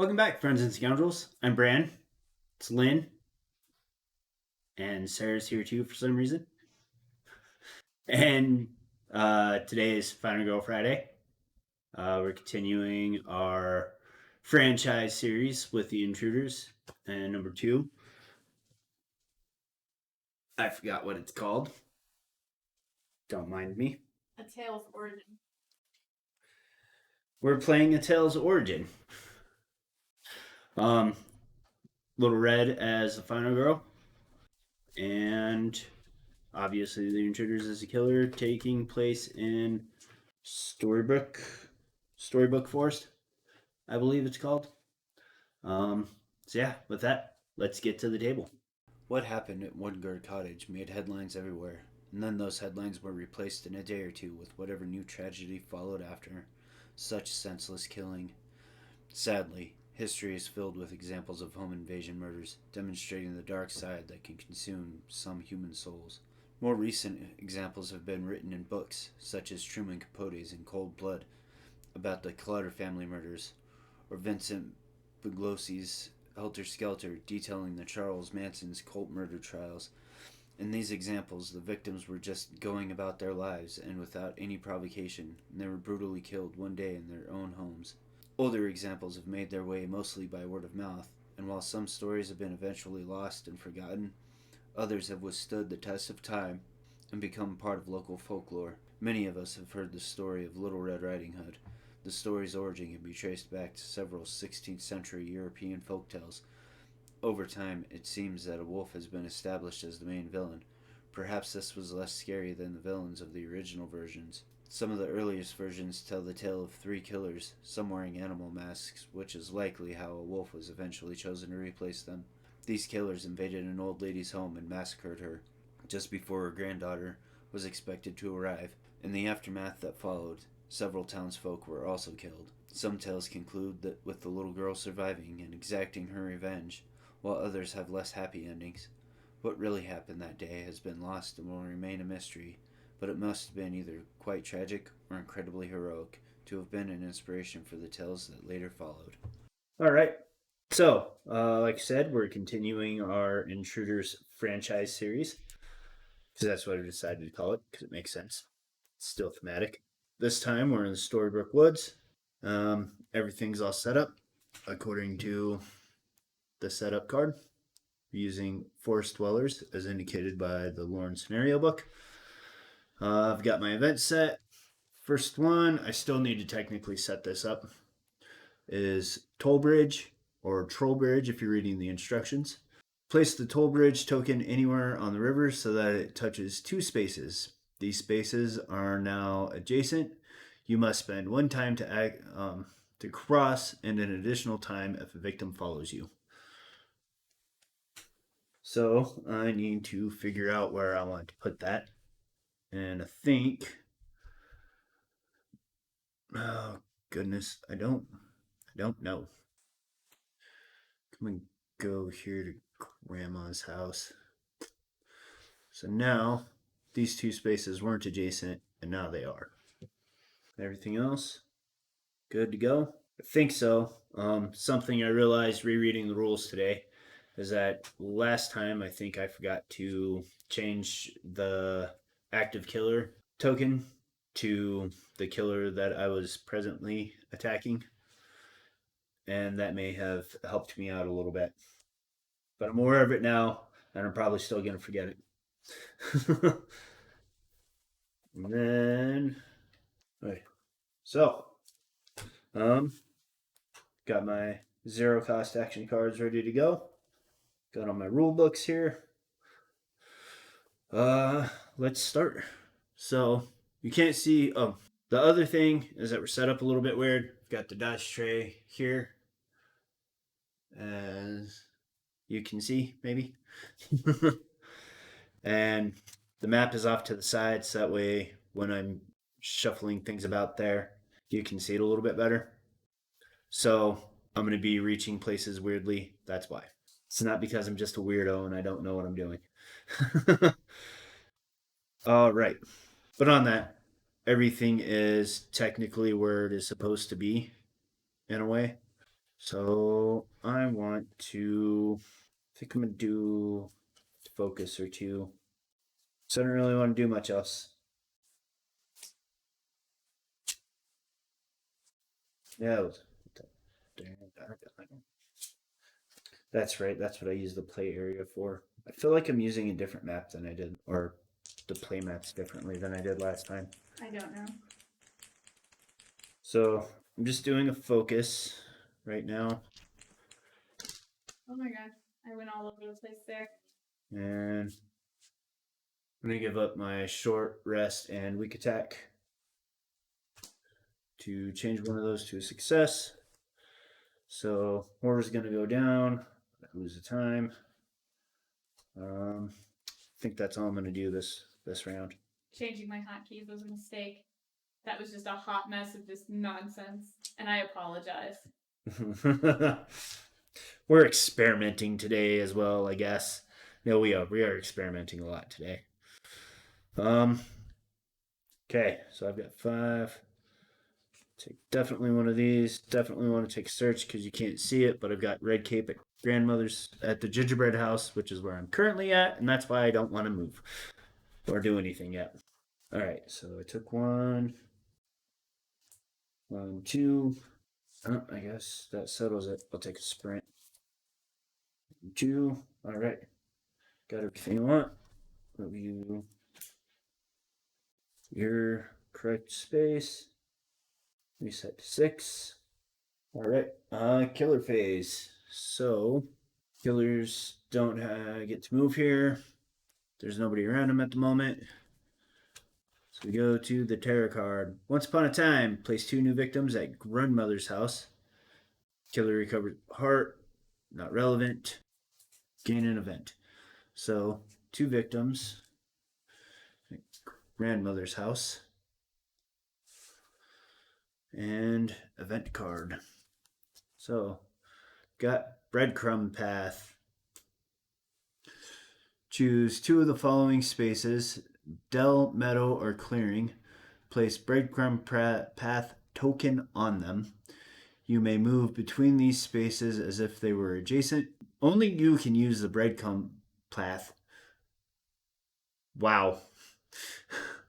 Welcome back, friends and scoundrels. I'm Bran. It's Lynn, and Sarah's here too for some reason. And today is Final Girl Friday. We're continuing our franchise series with the Intruders. And number two, I forgot what it's called. Don't mind me. A Tale's Origin. We're playing A Tale's Origin. Um, Little Red as the final girl, and obviously the Intruders as a killer, taking place in Storybook Forest, I believe it's called. Um, so yeah, with that, let's get to the table. What happened at Woodgard Cottage made headlines everywhere, and then those headlines were replaced in a day or two with whatever new tragedy followed after. Such senseless killing. Sadly, history is filled with examples of home invasion murders, demonstrating the dark side that can consume some human souls. More recent examples have been written in books, such as Truman Capote's In Cold Blood, about the Clutter family murders, or Vincent Buglosi's Helter Skelter, detailing the Charles Manson's cult murder trials. In these examples, the victims were just going about their lives and without any provocation, and they were brutally killed one day in their own homes. Older examples have made their way mostly by word of mouth, and while some stories have been eventually lost and forgotten, others have withstood the test of time and become part of local folklore. Many of us have heard the story of Little Red Riding Hood. The story's origin can be traced back to several 16th century European folktales. Over time, it seems that a wolf has been established as the main villain. Perhaps this was less scary than the villains of the original versions. Some of the earliest versions tell the tale of three killers, some wearing animal masks, which is likely how a wolf was eventually chosen to replace them. These killers invaded an old lady's home and massacred her just before her granddaughter was expected to arrive. In the aftermath that followed, several townsfolk were also killed. Some tales conclude that with the little girl surviving and exacting her revenge, while others have less happy endings. What really happened that day has been lost and will remain a mystery, but it must have been either quite tragic or incredibly heroic to have been an inspiration for the tales that later followed. All right. So, like I said, we're continuing our Intruders franchise series because that's what I decided to call it because it makes sense. It's still thematic. This time we're in the Storybook Woods. Everything's all set up according to the setup card using forest dwellers as indicated by the Lorne scenario book. I've got my event set. First one, I still need to technically set this up, is Toll Bridge or Troll Bridge if you're reading the instructions. Place the Toll Bridge token anywhere on the river so that it touches two spaces. These spaces are now adjacent. You must spend one time to cross and an additional time if a victim follows you. So I need to figure out where I want to put that. And I think, oh goodness, I don't know. Come and go here to Grandma's house. So now these two spaces weren't adjacent, and now they are. Everything else good to go? I think so. Something I realized rereading the rules today is that last time I think I forgot to change the active killer token to the killer that I was presently attacking, and that may have helped me out a little bit. But I'm aware of it now, and I'm probably still going to forget it. And then, okay. So, um, got my zero cost action cards ready to go. Got all my rule books here. Let's start. So you can't see. Oh, the other thing is that we're set up a little bit weird. We've got the dice tray here, as you can see, maybe. And the map is off to the side, so that way when I'm shuffling things about there, you can see it a little bit better. So I'm going to be reaching places weirdly. That's why. It's not because I'm just a weirdo and I don't know what I'm doing. All right. But on that, everything is technically where it is supposed to be in a way. So I want to. I think I'm gonna do focus or two. So I don't really want to do much else. Yeah. That's right. That's what I use the play area for. I feel like I'm using a different map than I did, or the play maps differently than I did last time. I don't know. So I'm just doing a focus right now. Oh my gosh, I went all over the place there. And I'm going to give up my short rest and weak attack to change one of those to a success. So Horror's going to go down. Lose the time. I think that's all I'm going to do this round. Changing my hotkeys was a mistake. That was just a hot mess of just nonsense, and I apologize. We're experimenting today as well, I guess. No, we are experimenting a lot today. Okay, so I've got 5. Take definitely one of these. Definitely want to take search because you can't see it, but I've got red cape at grandmother's at the gingerbread house, which is where I'm currently at, and that's why I don't want to move or do anything yet. All right, so I took 1, 2. Oh, I guess that settles it. I'll take a sprint. 2. All right, got everything you want. Review your correct space. Reset to 6. All right, killer phase. So killers don't get to move here. There's nobody around them at the moment. So we go to the terror card. Once upon a time, place 2 new victims at grandmother's house. Killer recovered heart. Not relevant. Gain an event. So 2 victims at grandmother's house. And event card. So got breadcrumb path. Choose 2 of the following spaces: dell, meadow, or clearing. Place breadcrumb path token on them. You may move between these spaces as if they were adjacent. Only you can use the breadcrumb path. Wow.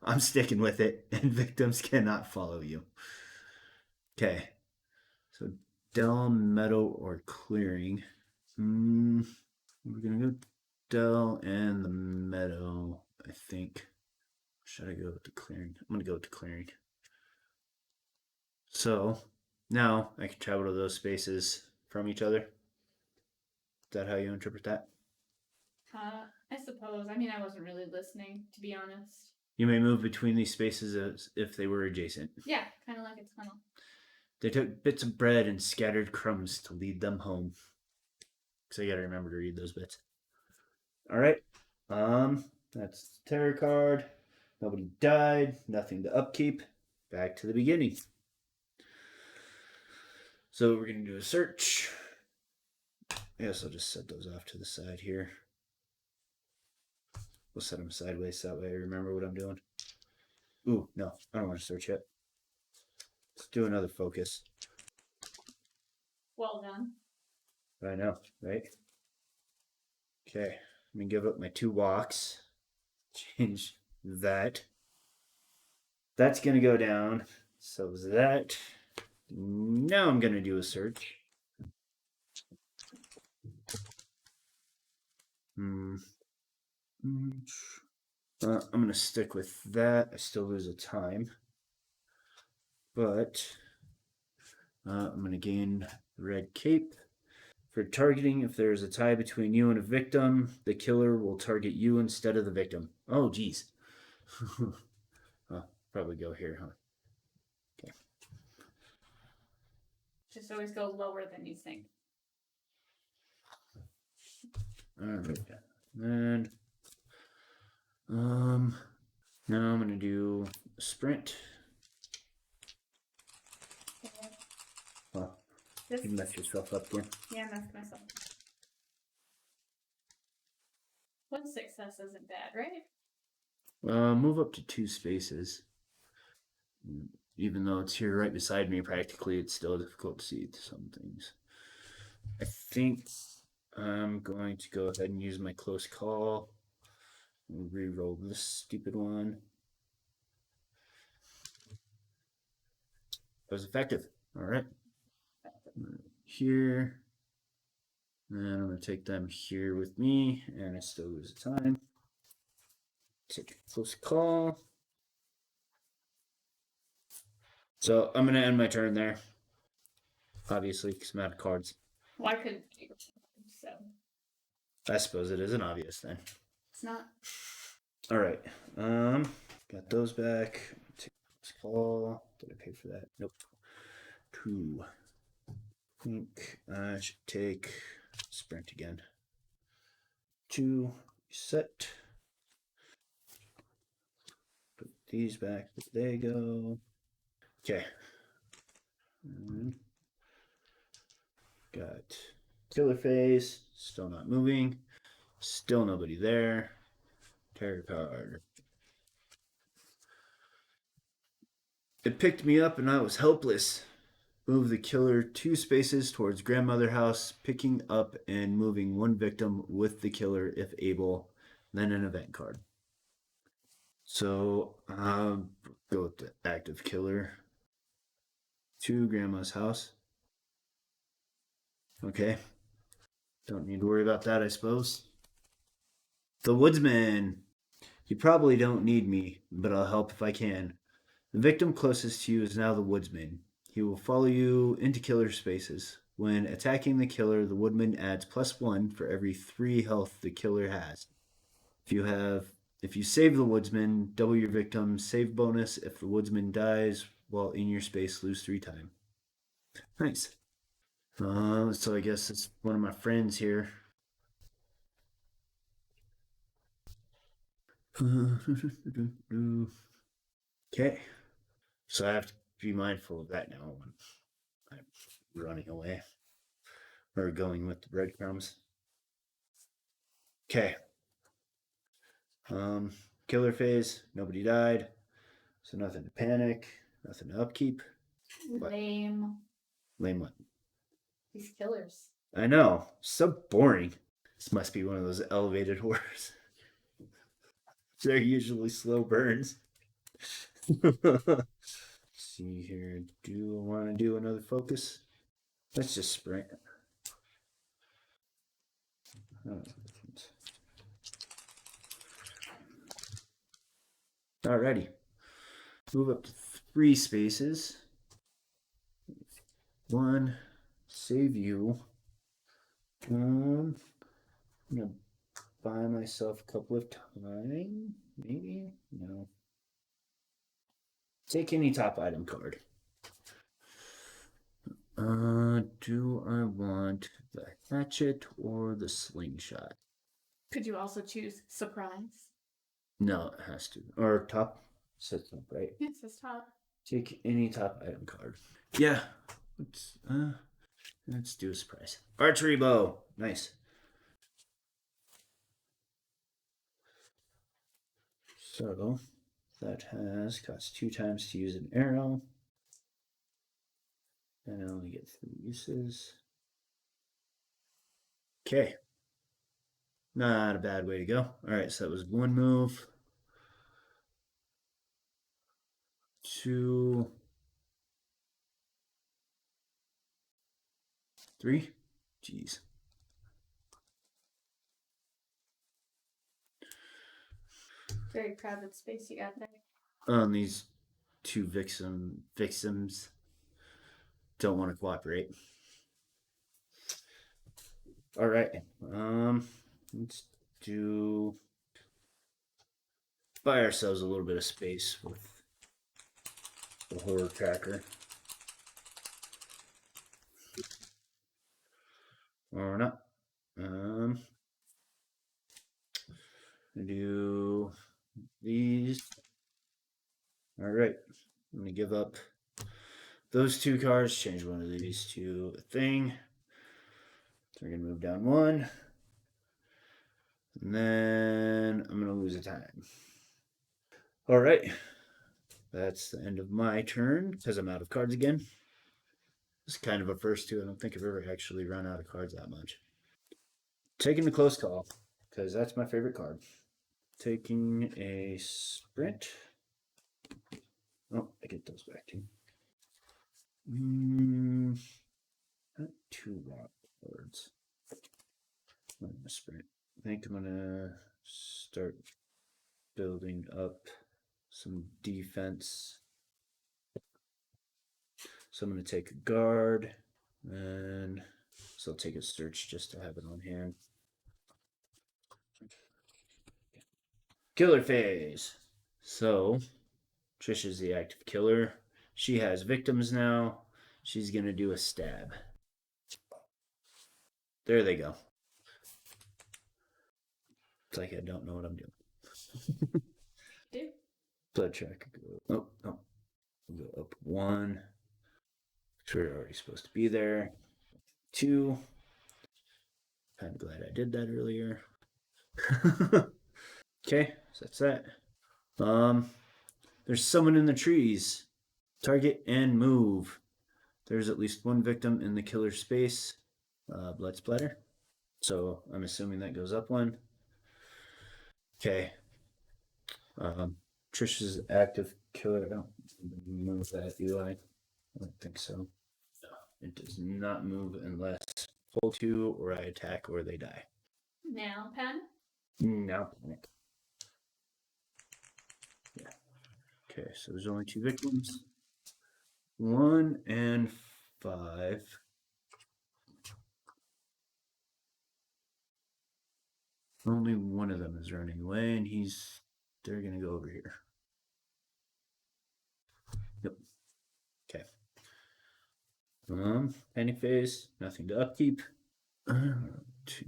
I'm sticking with it, and victims cannot follow you. Okay. So dell, meadow, or clearing. We're going to go dell and the meadow, I think. Should I go with the clearing? I'm going to go with the clearing. So now I can travel to those spaces from each other. Is that how you interpret that? I suppose. I mean, I wasn't really listening, to be honest. You may move between these spaces as if they were adjacent. Yeah, kind of like a tunnel. They took bits of bread and scattered crumbs to lead them home. So you gotta remember to read those bits. All right. That's the terror card. Nobody died. Nothing to upkeep. Back to the beginning. So we're gonna do a search. I guess I'll just set those off to the side here. We'll set them sideways so that way I remember what I'm doing. Ooh, no, I don't want to search yet. Let's do another focus. Well done. I know, right? Okay, I'm gonna give up my 2 walks. Change that. That's gonna go down. So is that. Now I'm gonna do a search. I'm gonna stick with that. I still lose a time, but I'm gonna gain red cape. For targeting, if there is a tie between you and a victim, the killer will target you instead of the victim. Oh, geez. Probably go here, huh? Okay. Just always go lower than you think. All right. And now I'm gonna do a sprint. Oh, you messed yourself up here. Yeah, I messed myself. 1 success isn't bad, right? Move up to 2 spaces. Even though it's here right beside me, practically, it's still difficult to see some things. I think I'm going to go ahead and use my close call. Reroll this stupid one. That was effective. All right. Here. And I'm going to take them here with me, and I still lose time. Take a close call. So I'm going to end my turn there. Obviously, because I'm out of cards. Why couldn't you? So I suppose it isn't obvious then. it's not. All right. Got those back. Take a close call. Did I pay for that? Nope. 2. I think I should take sprint again. 2. Set. Put these back. There they go. Okay. Got killer phase. Still not moving. Still nobody there. Terror card. It picked me up and I was helpless. Move the killer 2 spaces towards grandmother house, picking up and moving 1 victim with the killer if able, then an event card. So I'll go with the active killer to grandma's house. Okay. Don't need to worry about that, I suppose. The woodsman. You probably don't need me, but I'll help if I can. The victim closest to you is now the woodsman. He will follow you into killer spaces. When attacking the killer, the woodman adds +1 for every 3 health the killer has. If you save the woodsman, double your victim's save bonus. If the woodsman dies while in your space, lose 3 times. Nice. So I guess it's one of my friends here. Okay. So I have to be mindful of that now when I'm running away or going with the breadcrumbs. Okay. Killer phase. Nobody died. So nothing to panic. Nothing to upkeep. Lame. Lame what? These killers. I know. So boring. This must be one of those elevated horrors. They're usually slow burns. See here. Do I want to do another focus? Let's just sprint. Alrighty. Move up to 3 spaces. 1. Save you. I'm gonna buy myself a couple of time. Maybe? No. Take any top item card. Do I want the hatchet or the slingshot? Could you also choose surprise? No, it has to. Or top. Says top, right? It says top. Take any top item card. Yeah. Let's do a surprise. Archery bow. Nice. So that has cost 2 times to use an arrow. And I only get 3 uses. Okay. Not a bad way to go. Alright, so that was 1 move. 2. 3. Jeez. Very crowded space you got there. These 2 victims don't want to cooperate. All right. Let's buy ourselves a little bit of space with the horror tracker. Or not. Do these. All right. I'm gonna give up those 2 cards. Change one of these to a thing. So we're gonna move down 1. And then I'm gonna lose a time. All right. That's the end of my turn because I'm out of cards again. It's kind of a first too. I don't think I've ever actually run out of cards that much. Taking the close call, because that's my favorite card. Taking a sprint. Oh, I get those back too. Not two rock cards. I'm gonna sprint. I think I'm gonna start building up some defense. So I'm gonna take a guard, and so I'll take a search just to have it on hand. Killer phase. So Trish is the active killer. She has victims now. She's gonna do a stab. There they go. It's like I don't know what I'm doing. Do. Blood track. Oh, no. We'll go up one. We're already supposed to be there. Two. Kind of glad I did that earlier. Okay, so that's that. There's someone in the trees. Target and move. There's at least one victim in the killer space. Blood splatter. So I'm assuming that goes up one. Okay. Trish's active killer. I don't move that, Eli. I don't think so. No, it does not move unless pull two or I attack or they die. Now, pen. Now panic. Yeah. Okay, so there's only two victims. 1 and 5. Only one of them is running away, and they're gonna go over here. Yep. Okay. Panic phase, nothing to upkeep. Two.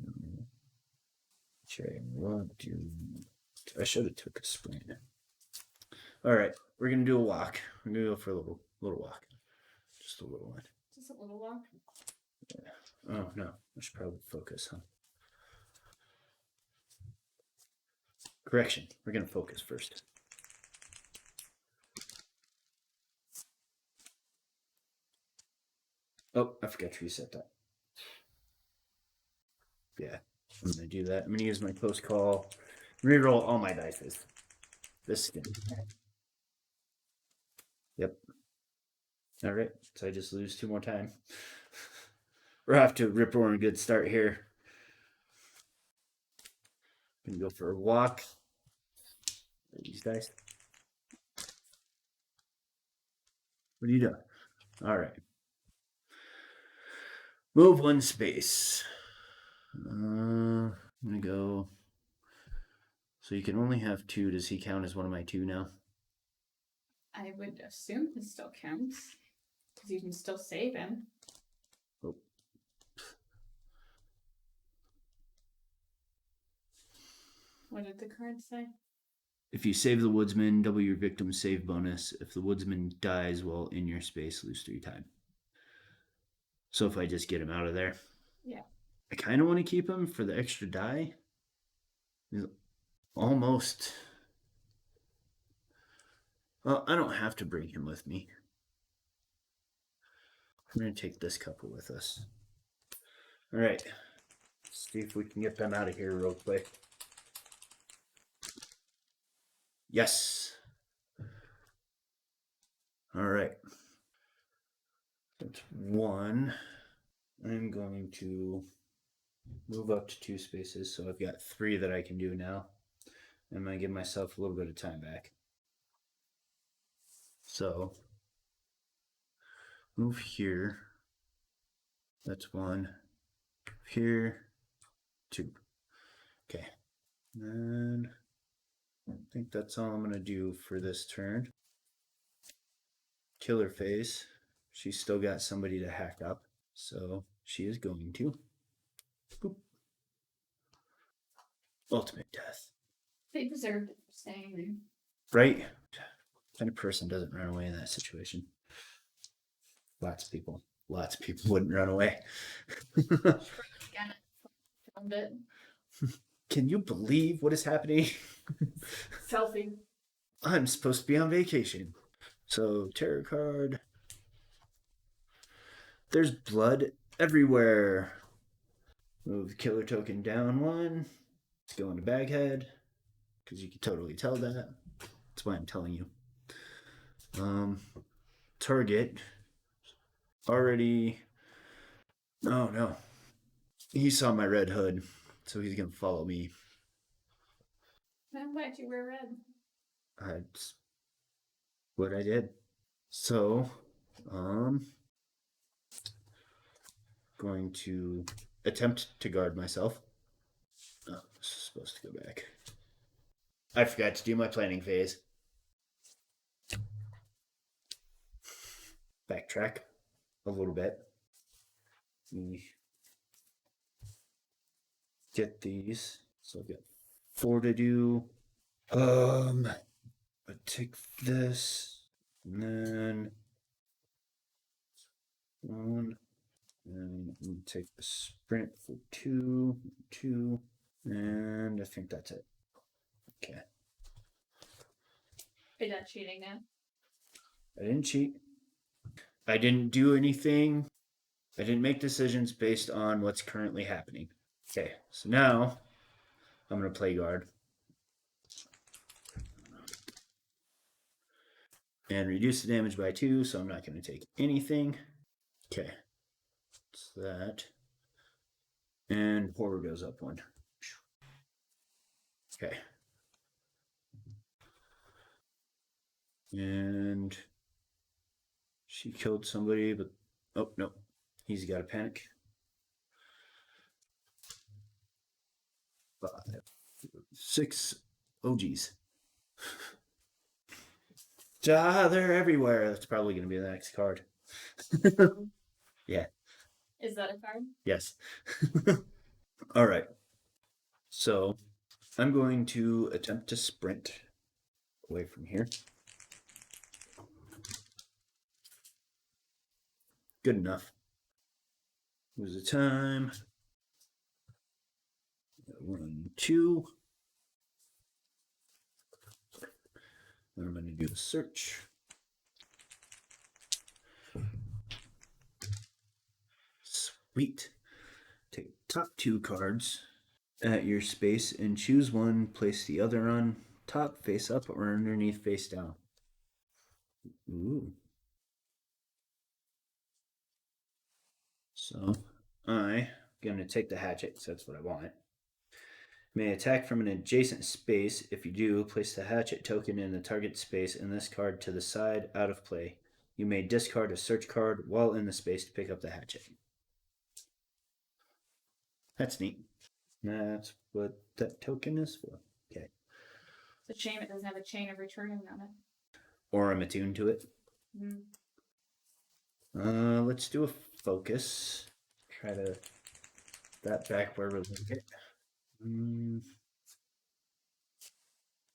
Okay, 1, 2. I should have took a sprint. All right, we're gonna do a walk. We're gonna go for a little walk, just a little one. Just a little walk. Yeah. Oh no, I should probably focus, huh? Correction. We're gonna focus first. Oh, I forgot to reset that. Yeah, I'm gonna do that. I'm gonna use my close call. Reroll all my dice. This skin. Yep. All right. So I just lose 2 more time. We're off to a rip roaring good start here. Gonna go for a walk. These dice. What are you doing? All right. Move 1 space. I'm gonna go. So you can only have 2. Does he count as one of my 2 now? I would assume he still counts. Because you can still save him. Oh. What did the card say? If you save the woodsman, double your victim's save bonus. If the woodsman dies while in your space, lose 3 time. So if I just get him out of there. Yeah. I kind of want to keep him for the extra die. He's almost. Well, I don't have to bring him with me. I'm going to take this couple with us. All right. Let's see if we can get them out of here real quick. Yes. All right. That's 1. I'm going to move up to 2 spaces, so I've got 3 that I can do now. I'm going to give myself a little bit of time back. So, move here. That's 1. Here, 2. Okay. And I think that's all I'm going to do for this turn. Killer phase. She's still got somebody to hack up, so she is going to. Boop. Ultimate death. They deserved it for staying there. Right? What kind of person doesn't run away in that situation? Lots of people wouldn't run away. Found it. Can you believe what is happening? Selfie. I'm supposed to be on vacation. So, tarot card. There's blood everywhere. Move killer token down one. Let's go into baghead. Because you can totally tell that. That's why I'm telling you. Target already. Oh no. He saw my red hood, so he's gonna follow me. Why'd you wear red? That's what I did. So, going to attempt to guard myself. Oh, this is supposed to go back. I forgot to do my planning phase. Backtrack a little bit. Get these. So I've got 4 to do. I take this, and then 1, and take the sprint for 2, 2, and I think that's it. Okay. Are you done cheating now? I didn't cheat. I didn't do anything. I didn't make decisions based on what's currently happening. Okay, so now I'm going to play guard. And reduce the damage by 2, so I'm not going to take anything. Okay, it's that. And horror goes up 1. Okay. And she killed somebody, but oh no, he's got a panic. 5, 6. Oh geez. They're everywhere. That's probably going to be the next card. Yeah. Is that a card? Yes. All right. So I'm going to attempt to sprint away from here. Good enough. Lose the time. 1, 2. Then I'm going to do the search. Sweet. Take top 2 cards at your space and choose one. Place the other on top, face up, or underneath, face down. Ooh. So I'm going to take the hatchet because that's what I want. May attack from an adjacent space. If you do, place the hatchet token in the target space and this card to the side out of play. You may discard a search card while in the space to pick up the hatchet. That's neat. That's what that token is for. Okay. It's a shame it doesn't have a chain of returning on it. Or I'm attuned to it. Mm. Let's do a focus. Try to that back where we're looking.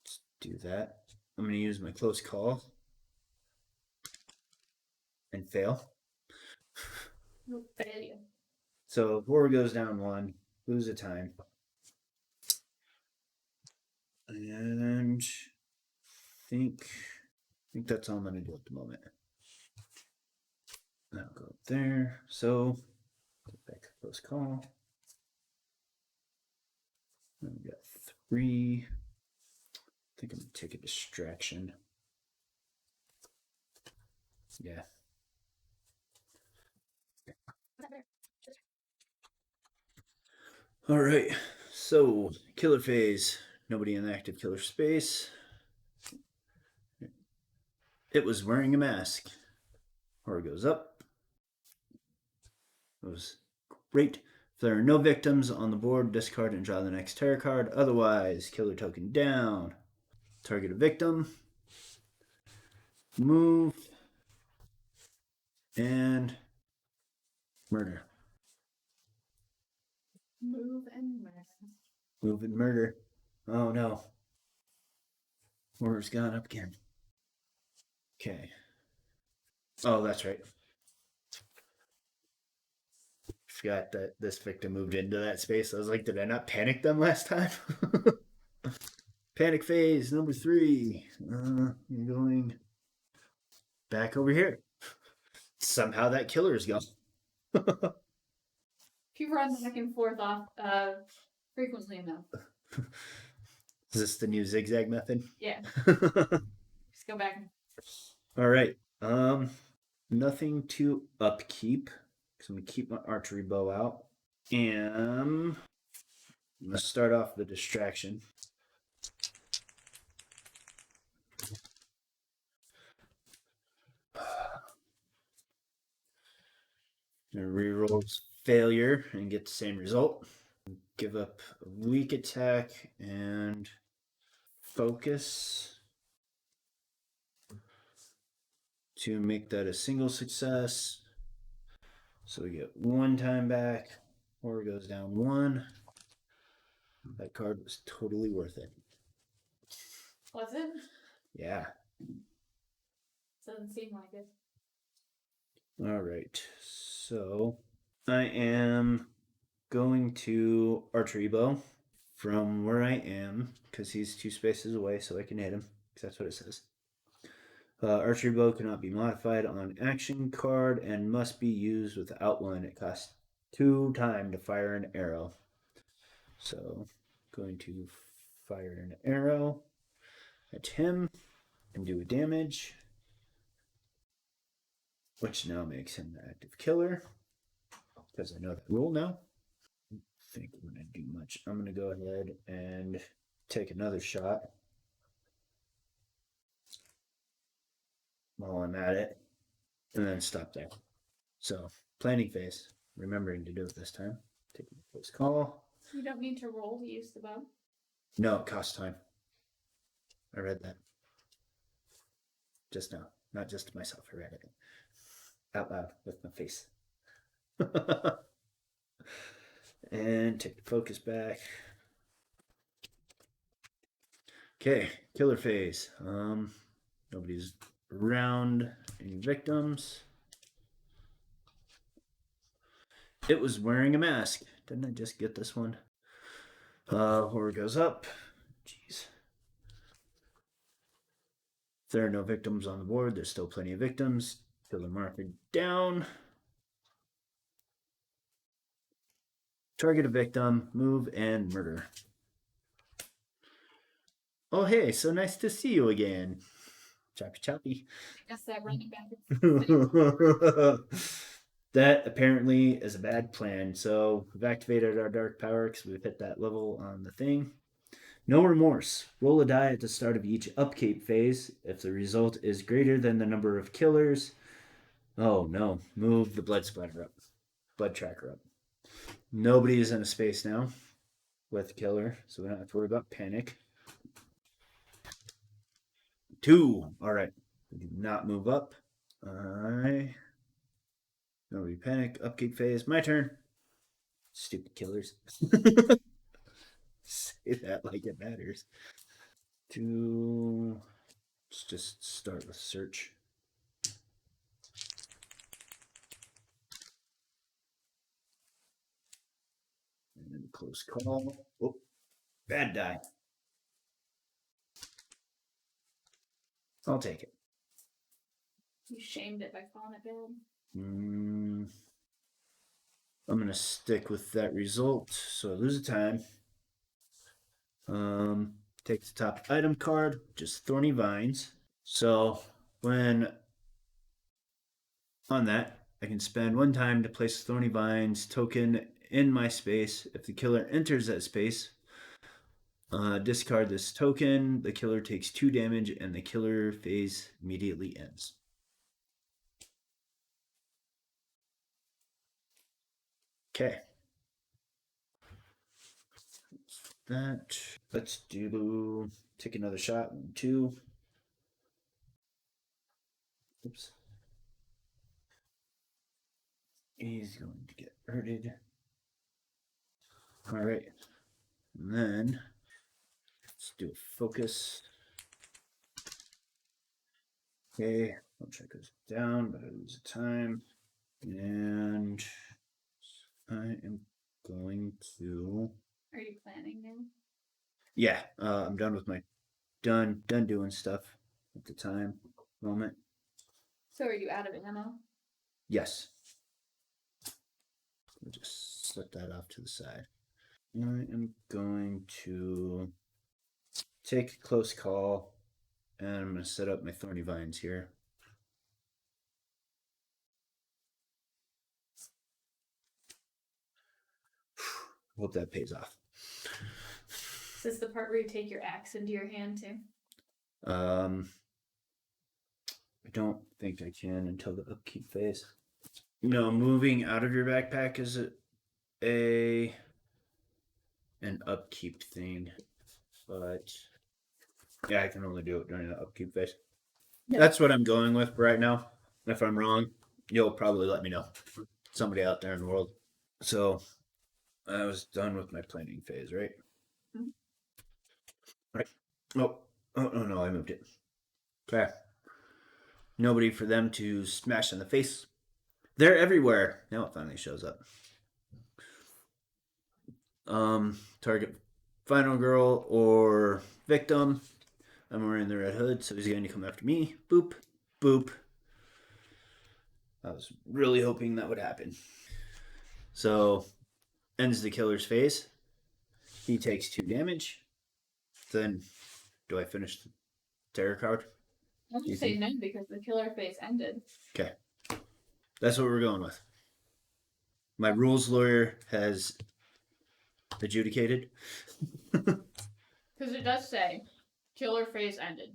Let's do that. I'm going to use my close call and fail. Failure. So horror goes down 1, lose a time. And I think that's all I'm going to do at the moment. That'll go up there. So get back to close call. And we got 3. I think I'm going to take a distraction. Yeah. All right. So killer phase. Nobody in the active killer space. It was wearing a mask. Horror goes up. It was great. If there are no victims on the board, discard and draw the next terror card. Otherwise, killer token down. Target a victim. Move. And murder. Move and murder. Move and murder. Oh no. Horror's gone up again. Okay. Oh, that's right. Forgot that this victim moved into that space. I was like, did I not panic them last time? Panic phase number 3. You're going back over here. Somehow that killer is gone. If you run back and forth off frequently enough. Is this the new zigzag method? Yeah. Just go back. All right. Nothing to upkeep. So I'm gonna keep my archery bow out. And I'm gonna start off the distraction. Rerolls failure and get the same result. Give up a weak attack and focus to make that a single success. So we get one time back. Or goes down one. That card was totally worth it. Was it? Yeah. Doesn't seem like it. All right. So I am going to archery bow from where I am because he's 2 spaces away, so I can hit him because that's what it says. Archery bow cannot be modified on action card and must be used without one. It costs 2 time to fire an arrow. So going to fire an arrow at him and do a damage, which now makes him the active killer because I know that rule now. I don't think I'm going to do much. I'm going to go ahead and take another shot while I'm at it and then stop there. So, planning phase, remembering to do it this time. Taking the first call. You don't need to roll to use the bow. No, it costs time. I read that just now, not just to myself. I read it out loud with my face. And take the focus back. Okay, killer phase. Nobody's around. Any victims? It was wearing a mask. Didn't I just get this one? Horror goes up. Jeez. If there are no victims on the board, there's still plenty of victims. Killer marker down. Target a victim, move, and murder. Oh, hey, so nice to see you again. Choppy choppy. I guess that running back. That apparently is a bad plan. So we've activated our dark power because we've hit that level on the thing. No remorse. Roll a die at the start of each upkeep phase. If the result is greater than the number of killers, oh no, move the blood splatter up. Blood tracker up. Nobody is in a space now with killer, so we don't have to worry about panic. 2. All right. We do not move up. Nobody panic. Upkeep phase. My turn. Stupid killers. Say that like it matters. 2. Let's just start with search. And then close call. Oh, bad die. I'll take it. You shamed it by calling it bad. I'm going to stick with that result. So I lose a time. Take the top item card, just Thorny Vines. So when on that, I can spend 1 time to place Thorny Vines token in my space. If the killer enters that space, discard this token. The killer takes 2 damage and the killer phase immediately ends. Okay. That. Let's take another shot. 1, 2. Oops. He's going to get hurted. All right. And then let's do a focus. Okay, I'll check this down, but I lose a time. And I am going to. Are you planning now? Yeah, I'm done with my done doing stuff at the time moment. So are you out of ammo? Yes. We'll just set that off to the side. I am going to take a close call, and I'm going to set up my thorny vines here. Hope that pays off. Is this the part where you take your axe into your hand too? I don't think I can until the upkeep phase. No, moving out of your backpack is an upkeep thing, but yeah, I can only do it during the upkeep phase. Yeah. That's what I'm going with right now. If I'm wrong, you'll probably let me know. Somebody out there in the world. So I was done with my planning phase, right? Mm-hmm. Right. Oh, no, I moved it. Okay. Nobody for them to smash in the face. They're everywhere. Now it finally shows up. Target final girl or victim. I'm wearing the red hood, so he's going to come after me. Boop, boop. I was really hoping that would happen. So, ends the killer's phase. He takes 2 damage. Then, do I finish the terror card? I'll just say no because the killer phase ended. Okay. That's what we're going with. My rules lawyer has adjudicated. Because it does say killer phase ended.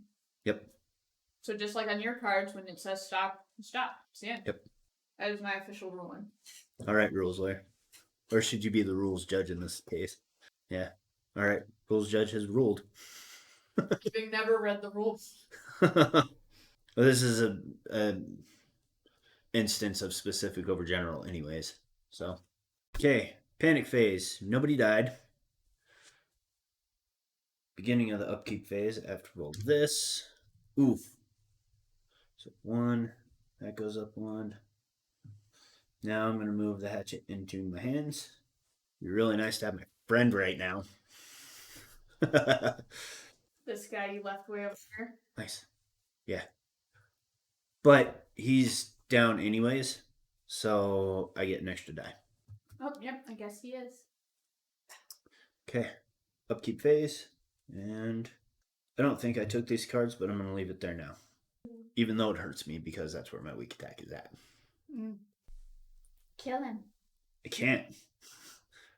Yep. So just like on your cards, when it says stop, stop. It's the end. Yep. That is my official ruling. All right, rules lawyer. Or should you be the rules judge in this case? Yeah. All right. Rules judge has ruled. Having never read the rules. Well, this is a instance of specific over general anyways. So, okay. Panic phase. Nobody died. Beginning of the upkeep phase. I have to roll this. Oof. So 1. That goes up 1. Now I'm going to move the hatchet into my hands. It'd be really nice to have my friend right now. This guy you left way over here. Nice. Yeah. But he's down anyways, so I get an extra die. Oh, yep, I guess he is. Okay. Upkeep phase. And I don't think I took these cards, but I'm going to leave it there now. Even though it hurts me because that's where my weak attack is at. Mm. Kill him. I can't.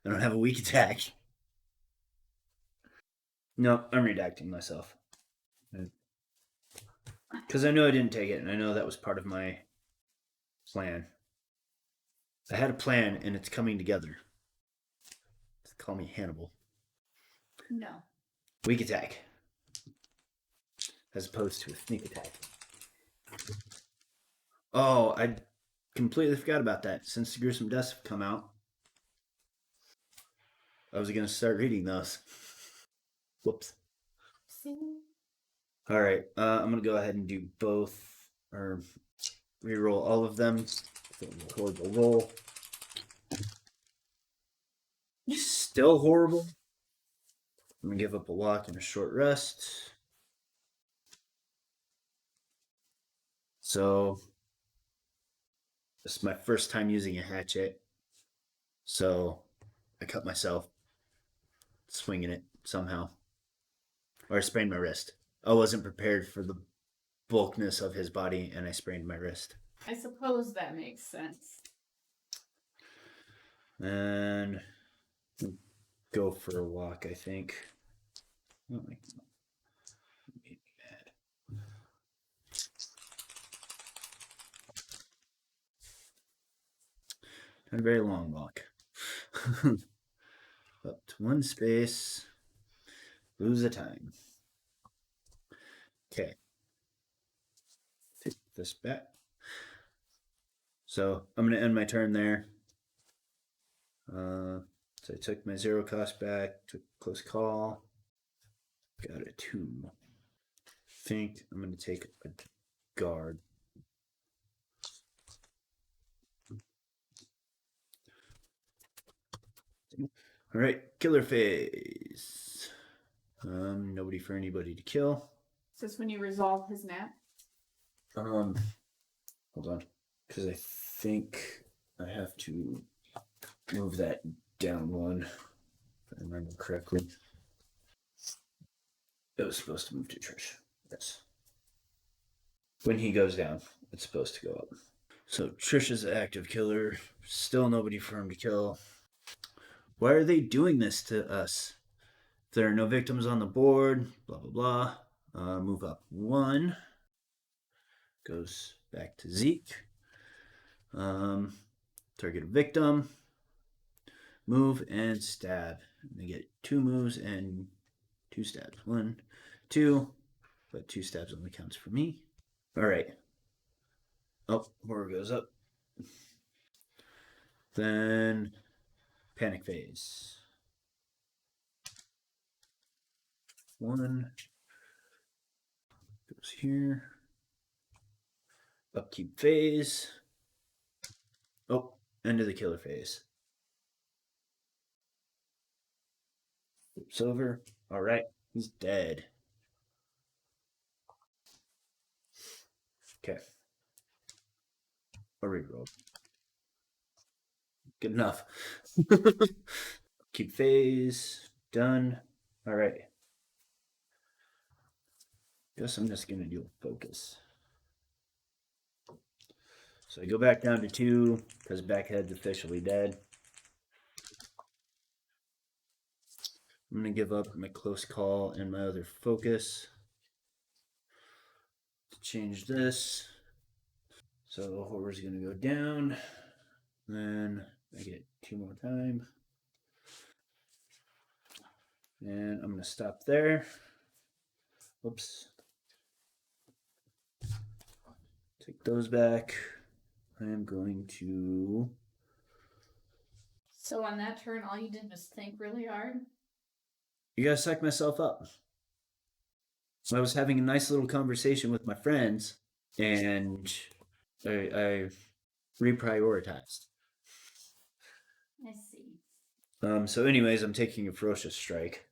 I don't have a weak attack. No, I'm redacting myself. Because I know I didn't take it, and I know that was part of my plan. I had a plan, and it's coming together. Call me Hannibal. No. Weak attack. As opposed to a sneak attack. Oh, I completely forgot about that. Since the gruesome deaths have come out, I was going to start reading those. Whoops. All right, I'm going to go ahead and do both, or reroll all of them. Horrible roll. Still horrible. I'm going to give up a lock and a short rest. So, this is my first time using a hatchet. So, I cut myself swinging it somehow. Or I sprained my wrist. I wasn't prepared for the bulkness of his body, and I sprained my wrist. I suppose that makes sense. And go for a walk, I think. Oh my God. Not a very long walk. Up to 1 space. Lose a time. Okay. Take this back. So I'm going to end my turn there. So I took my 0 cost back, took close call. Got a 2. I think I'm going to take a guard. All right, killer phase. Nobody for anybody to kill. Is this when you resolve his nap? Hold on, because I think I have to move that down one, if I remember correctly. It was supposed to move to Trish. Yes. When he goes down, it's supposed to go up. So Trish is an active killer. Still nobody for him to kill. Why are they doing this to us? There are no victims on the board. Blah blah blah. Move up one. Goes back to Zeke. Target a victim. Move and stab. They get 2 moves and 2 stabs. 1, 2, but 2 stabs only counts for me. All right. Oh, horror goes up. Then panic phase. 1 goes here. Upkeep phase. Oh, end of the killer phase. Flips over. All right, he's dead. Okay. A reroll. Good enough. Keep phase. Done. All right. Guess I'm just going to do a focus. So I go back down to 2 because Backhead's officially dead. I'm going to give up my close call and my other focus. Change this. So the horror's going to go down. Then I get 2 more time. And I'm going to stop there. Whoops. Take those back. I am going to. So on that turn, all you did was think really hard? You gotta psych myself up. So I was having a nice little conversation with my friends, and I reprioritized. I see. So, anyways, I'm taking a ferocious strike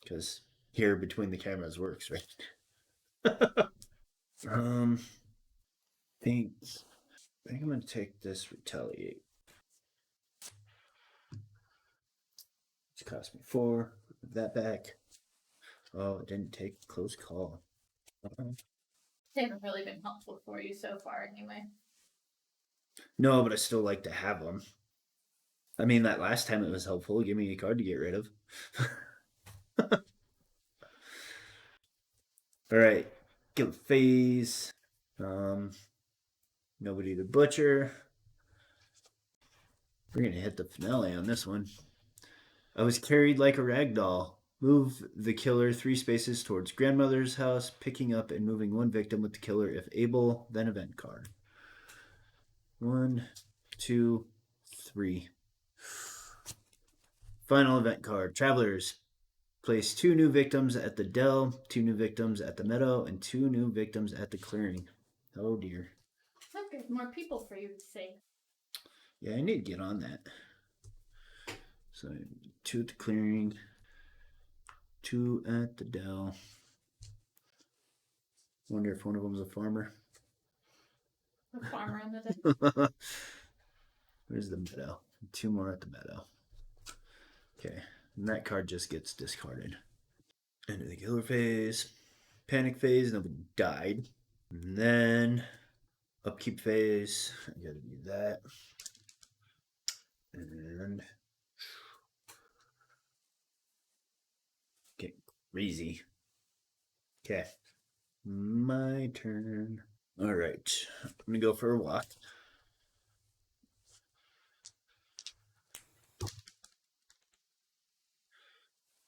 because here between the cameras works, right? think I think I'm gonna take this retaliate. It's cost me 4. Put that back. Oh, it didn't take close call. They haven't really been helpful for you so far, anyway. No, but I still like to have them. I mean, that last time it was helpful. Give me a card to get rid of. All right, give phase. Nobody to butcher. We're gonna hit the finale on this one. I was carried like a rag doll. Move the killer 3 spaces towards grandmother's house, picking up and moving 1 victim with the killer if able, then event card. 1, 2, 3. Final event card. Travelers. Place 2 new victims at the dell, 2 new victims at the meadow, and 2 new victims at the clearing. Oh dear. Look, there's more people for you to see. Yeah, I need to get on that. So 2 at the clearing, 2 at the dell. Wonder if one of them's a farmer. The farmer on the deck. Where's the meadow? 2 more at the meadow. Okay, and that card just gets discarded. End of the killer phase. Panic phase, nobody died. And then upkeep phase. I gotta do that. And get crazy. Okay. My turn. All right. I'm gonna go for a walk.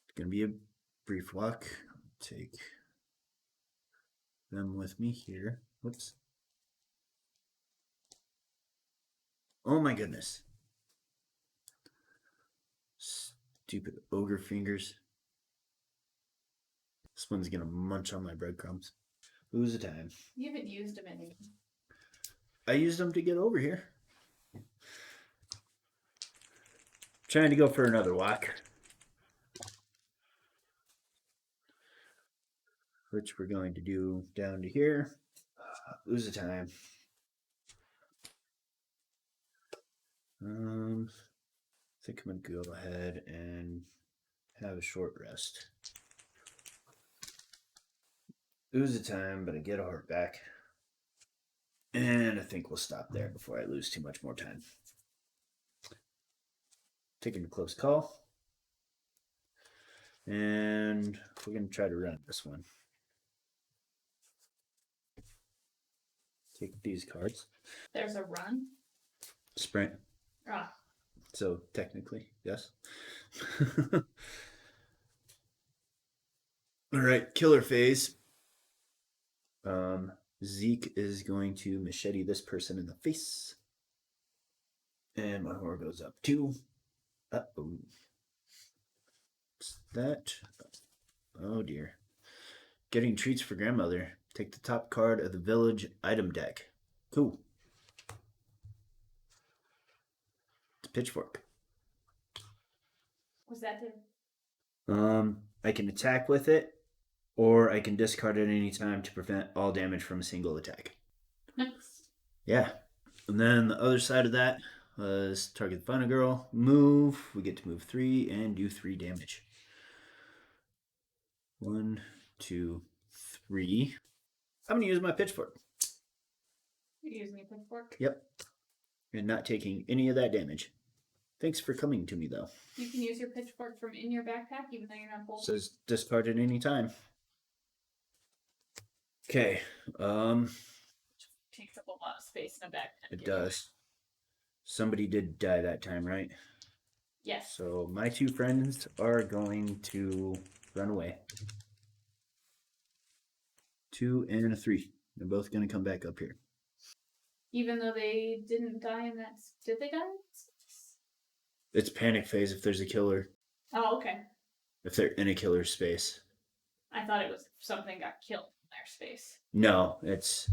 It's gonna be a brief walk. Take them with me here. Whoops. Oh my goodness. Stupid ogre fingers. This one's gonna munch on my breadcrumbs. Who's the time? You haven't used them any. I used them to get over here. Trying to go for another walk. Which we're going to do down to here. Lose the time. I think I'm gonna go ahead and have a short rest. Lose a time, but I get a heart back. And I think we'll stop there before I lose too much more time. Taking a close call. And we're going to try to run this one. Take these cards. There's a run. Sprint. Ah. So technically, yes. All right, killer phase. Zeke is going to machete this person in the face. And my horror goes up 2. Uh-oh. What's that? Oh dear. Getting treats for grandmother. Take the top card of the village item deck. Cool. It's a pitchfork. What's that do? I can attack with it, or I can discard it any time to prevent all damage from a single attack. Nice. Yeah. And then the other side of that was target the final girl. Move. We get to move 3 and do 3 damage. 1, 2, 3. I'm gonna use my pitchfork. You're using a pitchfork? Yep. And not taking any of that damage. Thanks for coming to me, though. You can use your pitchfork from in your backpack, even though you're not holding. Says discard at any time. Okay. Takes up a lot of space in a backpack. It does. Somebody did die that time, right? Yes. So my 2 friends are going to run away. 2 and a 3. They're both going to come back up here. Even though they didn't die in that. Did they die? It's panic phase if there's a killer. Oh, okay. If they're in a killer space. I thought it was something got killed in their space. No, it's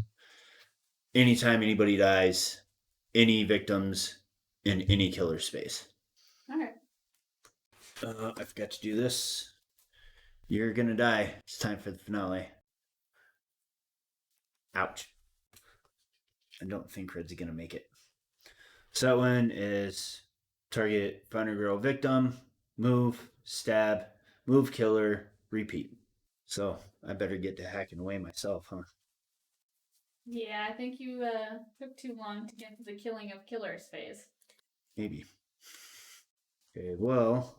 anytime anybody dies, any victims in any killer space. Alright. I forgot to do this. You're gonna die. It's time for the finale. Ouch. I don't think Red's gonna make it. So that one is target final girl victim, move, stab, move killer, repeat. So I better get to hacking away myself, huh? Yeah, I think you took too long to get to the killing of killers phase. Maybe. Okay, well,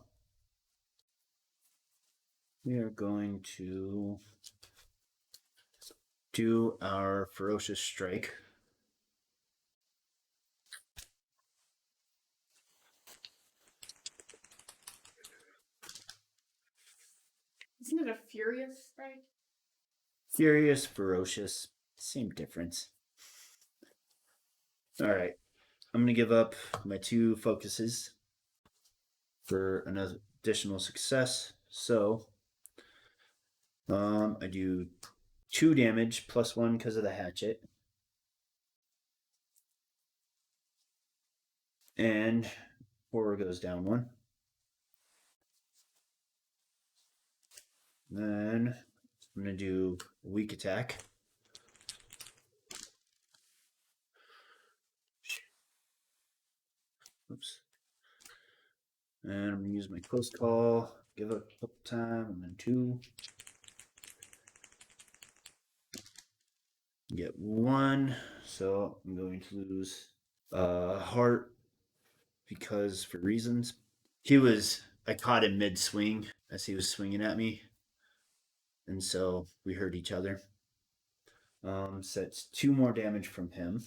we are going to do our ferocious strike. Isn't it a furious strike? Furious, ferocious, same difference. All right, I'm gonna give up my 2 focuses for another additional success. So, I do 2 damage plus 1 because of the hatchet, and horror goes down 1. Then I'm gonna do a weak attack. Oops. And I'm gonna use my close call, give it a couple time, and then 2. Get 1, so I'm going to lose heart because for reasons. I caught him mid swing as he was swinging at me, and so we hurt each other. So it's 2 more damage from him.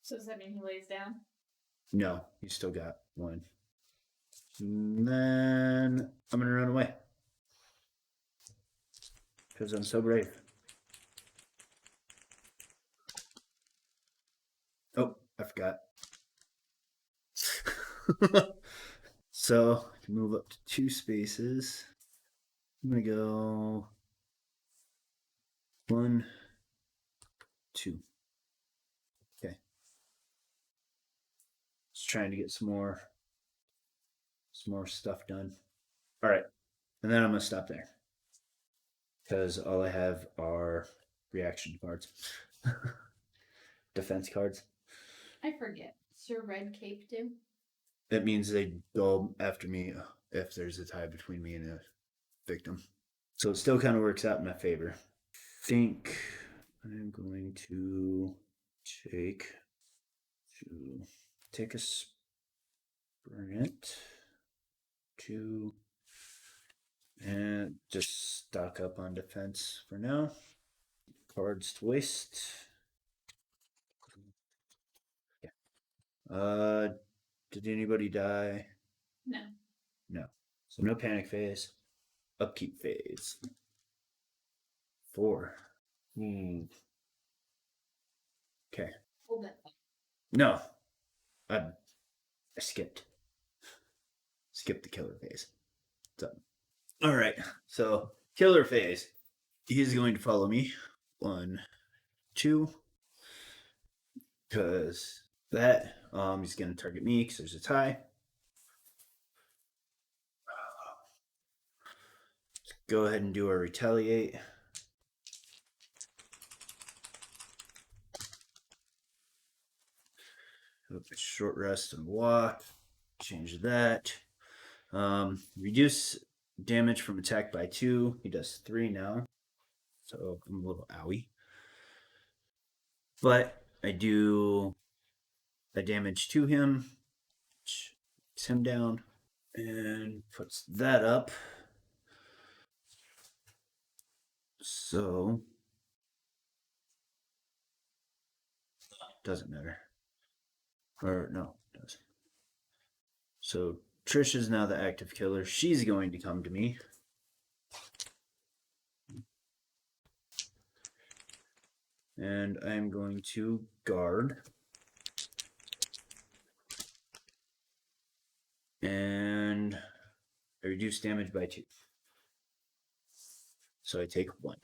So does that mean he lays down? No, he's still got 1. And then I'm gonna run away because I'm so brave. Oh, I forgot. So I can move up to 2 spaces. I'm gonna go 1, 2. Okay. Just trying to get some more stuff done. All right, and then I'm gonna stop there because all I have are reaction cards, defense cards. I forget. Does your red cape do? That means they go after me if there's a tie between me and a victim. So it still kind of works out in my favor. Think I'm going to take take a sprint to and just stock up on defense for now. Cards to waste. Yeah. Did anybody die? No. No. So no panic phase. Upkeep phase. 4. Okay. Hold it. No. I skipped. Skip the killer phase. So, all right. So killer phase. He's going to follow me. 1, 2. Because that he's going to target me because there's a tie. Let's go ahead and do a retaliate. Short rest and walk. Change that. Reduce damage from attack by 2. He does 3 now. So I'm a little owie. But I do the damage to him, which takes him down, and puts that up. So doesn't matter. Or no, it does. So Trish is now the active killer. She's going to come to me. And I'm going to guard. And I reduce damage by 2. So I take 1.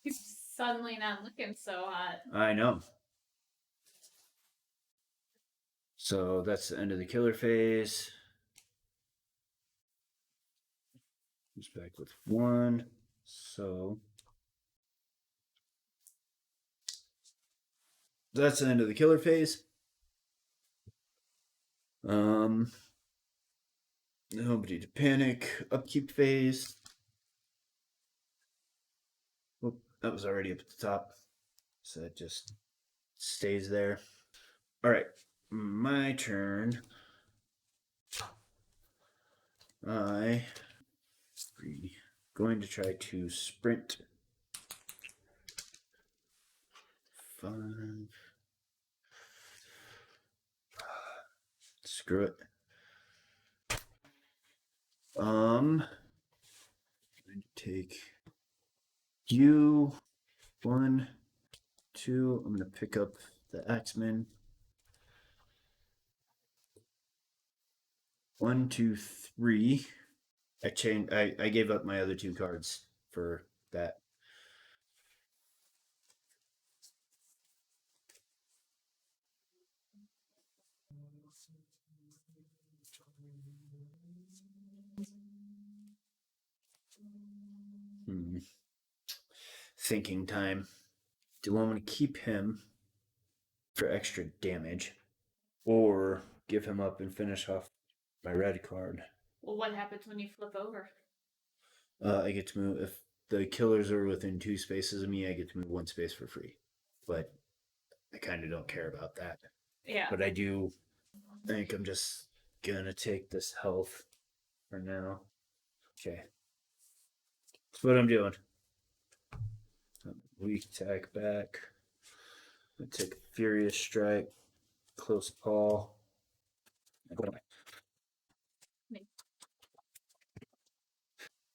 He's suddenly not looking so hot. I know. So that's the end of the killer phase. He's back with 1. So that's the end of the killer phase. Nobody to panic. Upkeep phase. Well, that was already up at the top. So it just stays there. All right. My turn. I'm going to try to sprint. 5. Screw it. I'm going to take you. 1, 2. I'm going to pick up the Axeman. 1, 2, 3. I gave up my other 2 cards for that. Thinking time. Do I want to keep him for extra damage or give him up and finish off my red card? Well, what happens when you flip over? I get to move. If the killers are within 2 spaces of me, I get to move 1 space for free. But I kind of don't care about that. Yeah. But I do think I'm just gonna take this health for now. Okay. That's what I'm doing. Weak attack back. I take Furious Strike. Close call.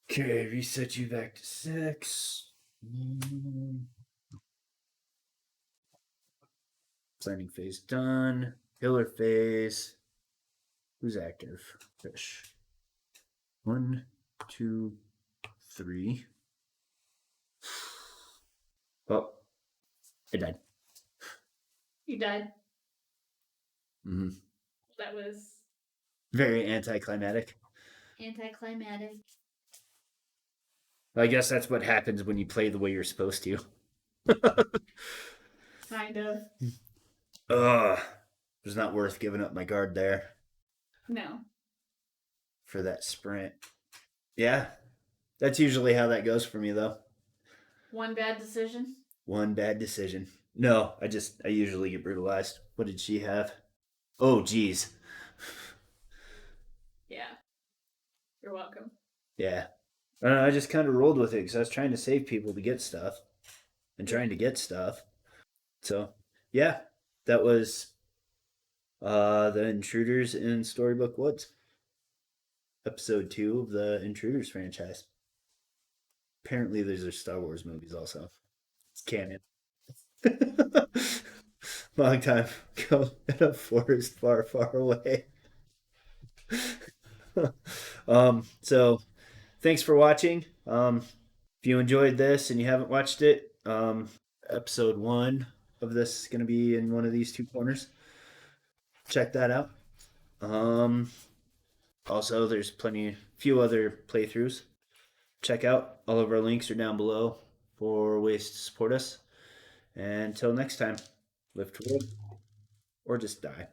Okay, reset you back to 6. Planning phase done. Killer phase. Who's active? Fish. 1, 2, 3. Oh, I died. You died. Mm-hmm. That was Very anticlimactic. anticlimactic. I guess that's what happens when you play the way you're supposed to. Kind of. Ugh. It was not worth giving up my guard there No. for that sprint. Yeah, that's usually how that goes for me, though. One bad decision? One bad decision. No, I usually get brutalized. What did she have? Oh, geez. Yeah. You're welcome. Yeah. I don't know, I just kind of rolled with it because I was trying to save people to get stuff and Yeah. trying to get stuff. So, yeah, that was the Intruders in Storybook Woods, episode 2 of the Intruders franchise. Apparently, there's a Star Wars movies also. It's canon. Long time ago in a forest far, far away. So thanks for watching. If you enjoyed this and you haven't watched it, episode 1 of this is going to be in one of these two corners. Check that out. Um, Also, there's few other playthroughs. Check out. All of our links are down below for ways to support us. And until next time, live to live or just die.